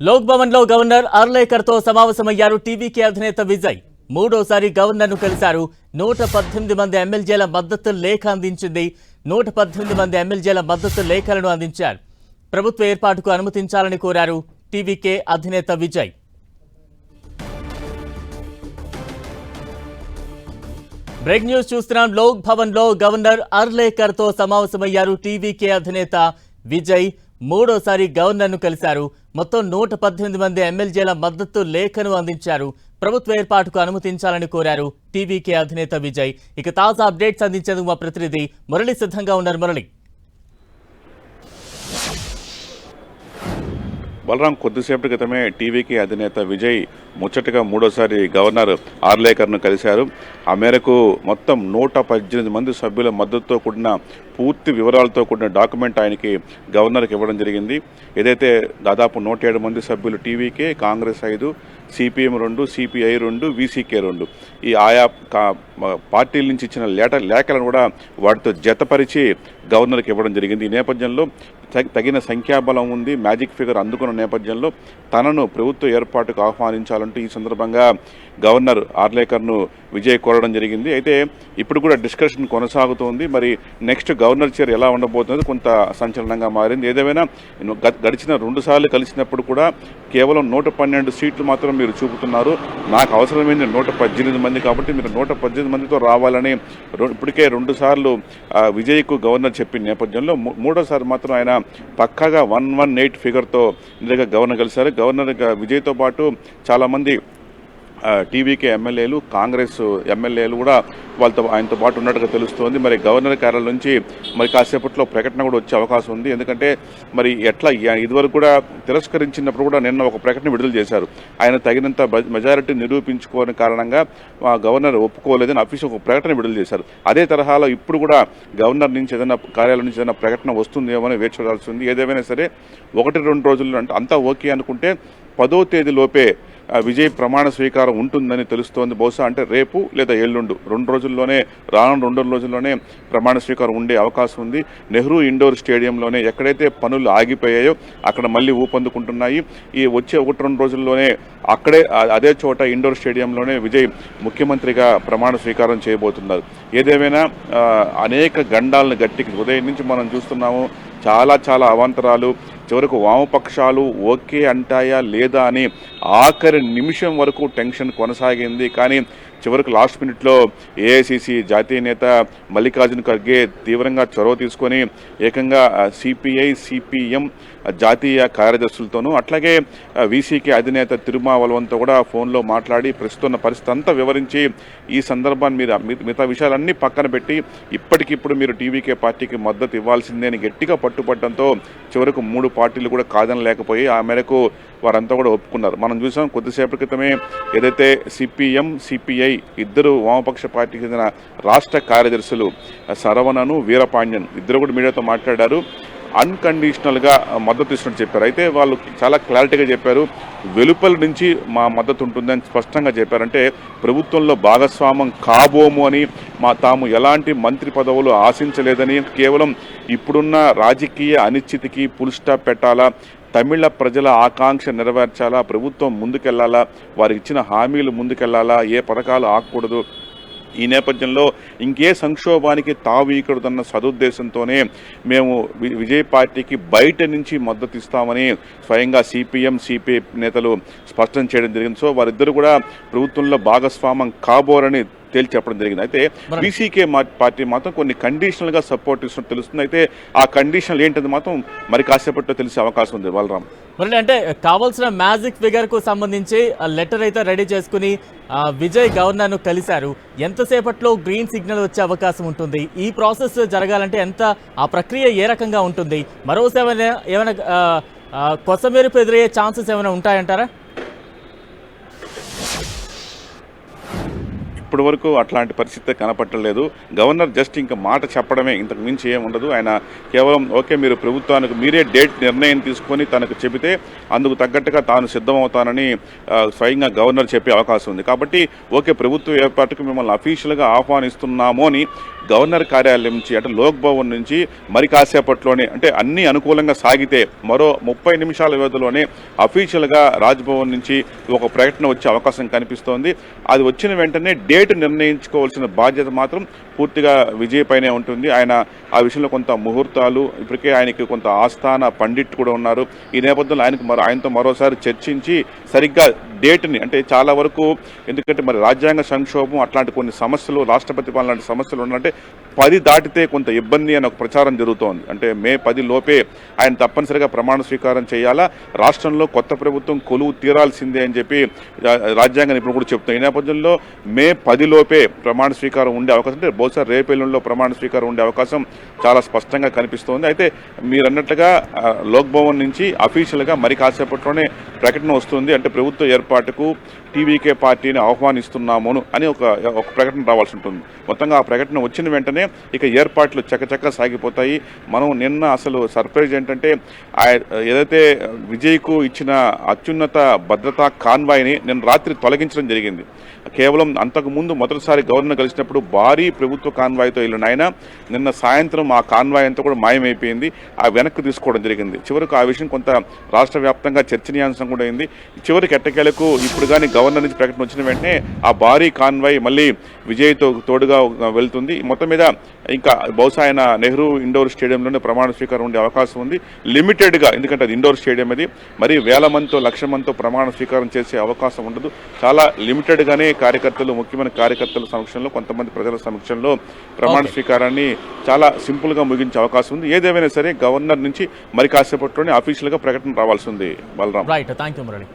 లోక్ భవన్ లో గవర్నర్ అర్లేకర్ తో సమావేశమయ్యారు టీవీకే అధినేత విజయ్. మూడోసారి గవర్నర్ ను కలిశారు. 118 మంది ఎమ్మెల్యేల మద్దతు లేఖ అందించింది. 118 మంది ఎమ్మెల్యేల మద్దతు లేఖలను అందించారు. ప్రభుత్వ ఏర్పాటుకు అనుమతించాలని కోరారు టీవీకే అధినేత విజయ్. బ్రేక్ న్యూస్ చూస్తున్నాం. లోక్ భవన్ లో గవర్నర్ అర్లేకర్ తో సమావేశమయ్యారు టీవీకే అధినేత విజయ్. మూడోసారి గవర్నర్ ను కలిశారు. మొత్తం 118 మంది ఎమ్మెల్యేల మద్దతు లేఖను అందించారు. ప్రభుత్వ ఏర్పాటుకు అనుమతించాలని కోరారు టీవీకే అధినేత విజయ్. ఇక తాజా అప్డేట్స్ అందించేందుకు మా ప్రతినిధి మురళి సిద్ధంగా ఉన్నారు. మురళి, బలరాం, కొద్దిసేపటి క్రితమే టీవీకి అధినేత విజయ్ ముచ్చటగా మూడోసారి గవర్నర్ ఆర్లేకర్ను కలిశారు. ఆ మేరకు మొత్తం 118 మంది సభ్యుల మద్దతుతో కూడిన పూర్తి వివరాలతో కూడిన డాక్యుమెంట్ ఆయనకి గవర్నర్కి ఇవ్వడం జరిగింది. ఏదైతే దాదాపు 107 మంది సభ్యులు TVK, Congress 5, CPM 2, CPI 2, VCK 2 ఈ ఆయా పార్టీల నుంచి ఇచ్చిన లేఖలను కూడా వాటితో జతపరిచి గవర్నర్కి ఇవ్వడం జరిగింది. ఈ నేపథ్యంలో తగిన సంఖ్యాబలం ఉంది, మ్యాజిక్ ఫిగర్ అందుకున్న నేపథ్యంలో తనను ప్రభుత్వ ఏర్పాటుకు ఆహ్వానించాలంటూ ఈ సందర్భంగా గవర్నర్ ఆర్లేకర్ను విజయ్ కోరడం జరిగింది. అయితే ఇప్పుడు కూడా డిస్కషన్ కొనసాగుతోంది. మరి నెక్స్ట్ గవర్నర్ చైర్ ఎలా ఉండబోతుంది కొంత సంచలనంగా మారింది. ఏదేమైనా గడిచిన 2 సార్లు కలిసినప్పుడు కూడా కేవలం 112 సీట్లు మాత్రం మీరు చూపుతున్నారు, నాకు అవసరమైంది 118 మంది కాబట్టి మీరు 118 మందితో రావాలని ఇప్పటికే 2 సార్లు విజయ్కు గవర్నర్ చెప్పిన నేపథ్యంలో మూడోసారి మాత్రం ఆయన పక్కాగా 118 ఫిగర్తో నిజంగా గవర్నర్ కలిశారు. గవర్నర్ విజయ్తో పాటు చాలామంది టీవీకే ఎమ్మెల్యేలు, కాంగ్రెస్ ఎమ్మెల్యేలు కూడా ఆయనతో పాటు ఉన్నట్టుగా తెలుస్తోంది. మరి గవర్నర్ కార్యాలయం నుంచి మరి కాసేపట్లో ప్రకటన కూడా వచ్చే అవకాశం ఉంది. ఎందుకంటే మరి ఎట్లా ఇదివరకు కూడా తిరస్కరించినప్పుడు కూడా నిన్న ఒక ప్రకటన విడుదల చేశారు. ఆయన తగినంత మెజారిటీ నిరూపించుకోని కారణంగా గవర్నర్ ఒప్పుకోలేదని అఫీషియల్ ఒక ప్రకటన విడుదల చేశారు. అదే తరహాలో ఇప్పుడు కూడా గవర్నర్ నుంచి ఏదైనా కార్యాలయం నుంచి ఏదైనా ప్రకటన వస్తుందేమో అని వేచి చూడాల్సి ఉంది. ఏదేమైనా సరే 1-2 రోజుల్లో అంటే అంతా ఓకే అనుకుంటే 10వ తేదీలోపే విజయ్ ప్రమాణ స్వీకారం ఉంటుందని తెలుస్తోంది. బహుశా అంటే రేపు లేదా ఎల్లుండు 2 రోజుల్లోనే, రానున్న 2 రోజుల్లోనే ప్రమాణ స్వీకారం ఉండే అవకాశం ఉంది. నెహ్రూ ఇండోర్ స్టేడియంలోనే ఎక్కడైతే పనులు ఆగిపోయాయో అక్కడ మళ్ళీ ఊపందుకుంటున్నాయి. ఈ వచ్చే 1-2 రోజుల్లోనే అక్కడే అదే చోట ఇండోర్ స్టేడియంలోనే విజయ్ ముఖ్యమంత్రిగా ప్రమాణ స్వీకారం చేయబోతున్నారు. ఏదేమైనా అనేక గండాలను గట్టికి ఉదయం నుంచి మనం చూస్తున్నాము. చాలా అవాంతరాలు, చివరకు వామపక్షాలు ఓకే అంటాయా లేదా అని ఆఖరి నిమిషం వరకు టెన్షన్ కొనసాగింది. కానీ చివరకు లాస్ట్ మినిట్లో ఏఐసిసి జాతీయ నేత మల్లికార్జున ఖర్గే తీవ్రంగా చొరవ తీసుకొని ఏకంగా సిపిఐ, సిపిఎం జాతీయ కార్యదర్శులతోనూ అట్లాగే వీసీకే అధినేత తిరుమావలవంతో కూడా ఫోన్లో మాట్లాడి ప్రస్తున్న పరిస్థితి అంతా వివరించి ఈ సందర్భాన్ని మిగతా విషయాలన్నీ పక్కన పెట్టి ఇప్పటికిప్పుడు మీరు టీవీకే పార్టీకి మద్దతు ఇవ్వాల్సిందే అని గట్టిగా పట్టుపట్టడంతో చివరకు 3 పార్టీలు కూడా కాదనలేకపోయి ఆ మేరకు వారంతా కూడా ఒప్పుకున్నారు. మనం చూసాం కొద్దిసేపటి క్రితమే ఏదైతే సిపిఎం, సిపిఐ ఇద్దరు వామపక్ష పార్టీకి చెందిన రాష్ట్ర కార్యదర్శులు శరవణను, వీరపాండ్యన్ ఇద్దరు కూడా మీడియాతో మాట్లాడారు. అన్కండిషనల్గా మద్దతు ఇస్తున్నట్టు చెప్పారు. అయితే వాళ్ళు చాలా క్లారిటీగా చెప్పారు, వెలుపల నుంచి మా మద్దతు ఉంటుందని స్పష్టంగా చెప్పారంటే ప్రభుత్వంలో భాగస్వామ్యం కాబోము అని, తాము ఎలాంటి మంత్రి పదవులు ఆశించలేదని, కేవలం ఇప్పుడున్న రాజకీయ అనిశ్చితికి ఫుల్ స్టాప్ పెట్టాలా, తమిళ ప్రజల ఆకాంక్ష నెరవేర్చాలా, ప్రభుత్వం ముందుకెళ్లాలా, వారికి ఇచ్చిన హామీలు ముందుకెళ్లాలా, ఏ పథకాలు ఆగకూడదు, ఈ నేపథ్యంలో ఇంకే సంక్షోభానికి తావీకూడదన్న సదుద్దేశంతోనే మేము విజయ్ పార్టీకి బయట నుంచి మద్దతు ఇస్తామని స్వయంగా సిపిఎం, సిపిఐ నేతలు స్పష్టం చేయడం జరిగింది. సో వారిద్దరు కూడా ప్రభుత్వంలో భాగస్వామ్యం కాబోరని తేల్చి చెప్పడం జరిగింది. అయితే బీసీకే పార్టీ మాత్రం కొన్ని కండిషనల్గా సపోర్ట్ ఇస్తున్నట్టు తెలుస్తుంది. అయితే ఆ కండిషన్లు ఏంటది మాత్రం మరి కాసేపట్లో తెలిసే అవకాశం ఉంది. బలరాం, మరి అంటే కావాల్సిన మ్యాజిక్ ఫిగర్ కు సంబంధించి లెటర్ అయితే రెడీ చేసుకుని విజయ్ గవర్నర్ ను కలిశారు. ఎంతసేపట్లో గ్రీన్ సిగ్నల్ వచ్చే అవకాశం ఉంటుంది? ఈ ప్రాసెస్ జరగాలంటే ఆ ప్రక్రియ ఏ రకంగా ఉంటుంది? మరోసేమైనా ఏమైనా కొసమెరుపు ఎదురయ్యే ఛాన్సెస్ ఏమైనా ఉంటాయంటారా? ఇప్పటి వరకు అట్లాంటి పరిస్థితి కనపట్టలేదు. గవర్నర్ జస్ట్ ఇంకా మాట చెప్పడమే, ఇంతకు మించి ఏమి ఉండదు. ఆయన కేవలం ఓకే మీరు ప్రభుత్వానికి మీరే డేట్ నిర్ణయం తీసుకొని తనకు చెబితే అందుకు తగ్గట్టుగా తాను సిద్ధమవుతానని స్వయంగా గవర్నర్ చెప్పే అవకాశం ఉంది. కాబట్టి ఓకే ప్రభుత్వ ఏర్పాటుకు మిమ్మల్ని అఫీషియల్గా ఆహ్వానిస్తున్నాము అని గవర్నర్ కార్యాలయం నుంచి అంటే లోక్ భవన్ నుంచి మరి కాసేపట్లోనే అంటే అన్ని అనుకూలంగా సాగితే మరో 30 నిమిషాల వ్యవధిలోనే అఫీషియల్గా రాజ్భవన్ నుంచి ఒక ప్రకటన వచ్చే అవకాశం కనిపిస్తోంది. అది వచ్చిన వెంటనే డేట్ నిర్ణయించుకోవాల్సిన బాధ్యత మాత్రం పూర్తిగా విజయ్ పైనే ఉంటుంది. ఆయన ఆ విషయంలో కొంత ముహూర్తాలు ఇప్పటికే ఆయనకి కొంత ఆస్థాన పండిట్ కూడా ఉన్నారు. ఈ నేపథ్యంలో ఆయనతో మరోసారి చర్చించి సరిగ్గా డేట్ని అంటే చాలా వరకు ఎందుకంటే మరి రాజ్యాంగ సంక్షోభం అట్లాంటి కొన్ని సమస్యలు రాష్ట్రపతి పాలన లాంటి సమస్యలు ఉన్నంటే 10 దాటితే కొంత ఇబ్బంది అని ఒక ప్రచారం జరుగుతోంది. అంటే మే 10 లోపే ఆయన తప్పనిసరిగా ప్రమాణ స్వీకారం చేయాలా, రాష్ట్రంలో కొత్త ప్రభుత్వం కొలువు తీరాల్సిందే అని చెప్పి రాజ్యాంగ నిపుణులు కూడా చెప్తున్నారు. ఈ నేపథ్యంలో మే 10 లోపే ప్రమాణ స్వీకారం ఉండే అవకాశం అంటే బహుశా రేపెల్లుండిలో ప్రమాణ స్వీకారం ఉండే అవకాశం చాలా స్పష్టంగా కనిపిస్తోంది. అయితే మీరు అన్నట్లుగా లోక్ భవన్ నుంచి అఫీషియల్గా మరి కాసేపట్లోనే ప్రకటన వస్తుంది. అంటే ప్రభుత్వ ఏర్పాటుకు టీవీకే పార్టీని ఆహ్వానిస్తున్నాము అని ఒక ప్రకటన రావాల్సి ఉంటుంది. మొత్తంగా ఆ ప్రకటన వచ్చిన వెంటనే ఇక ఏర్పాట్లు చకచక సాగిపోతాయి. మనం నిన్న అసలు సర్ప్రైజ్ ఏంటంటే ఏదైతే విజయ్కు ఇచ్చిన అత్యున్నత భద్రతా కాన్వాయ్ని నిన్న రాత్రి తొలగించడం జరిగింది. కేవలం అంతకుముందు మొదటిసారి గవర్నర్ కలిసినప్పుడు భారీ ప్రభుత్వ కాన్వాయ్తో వెళ్ళిన ఆయన నిన్న సాయంత్రం ఆ కాన్వాయ్ అంతా కూడా మాయమైపోయింది. ఆ వెనక్కి తీసుకోవడం జరిగింది. చివరకు ఆ విషయం కొంత రాష్ట్ర వ్యాప్తంగా చర్చనీయాంశం కూడా అయింది. చివరికి ఎట్టకేలకు ఇప్పుడు కానీ గవర్నర్ నుంచి ప్రకటన వచ్చిన వెంటనే ఆ భారీ కాన్వాయ్ మళ్ళీ విజయ్తో తోడుగా వెళ్తుంది. మొత్తం మీద ఇంకా బహుశా ఆయన నెహ్రూ ఇండోర్ స్టేడియంలోనే ప్రమాణ స్వీకారం ఉండే అవకాశం ఉంది. లిమిటెడ్గా, ఎందుకంటే అది ఇండోర్ స్టేడియం అది, మరి 1000 మందితో 1,00,000 మందితో ప్రమాణ స్వీకారం చేసే అవకాశం ఉండదు. చాలా లిమిటెడ్గానే కార్యకర్తలు, ముఖ్యమైన కార్యకర్తల సమక్షంలో, కొంతమంది ప్రజల సమక్షంలో ప్రమాణ స్వీకారాన్ని చాలా సింపుల్గా ముగించే అవకాశం ఉంది. ఏదేమైనా సరే గవర్నర్ నుంచి మరి కాసేపట్లోనే అఫీషియల్గా ప్రకటన రావాల్సి ఉంది. Balaram. Right, thank you Murali.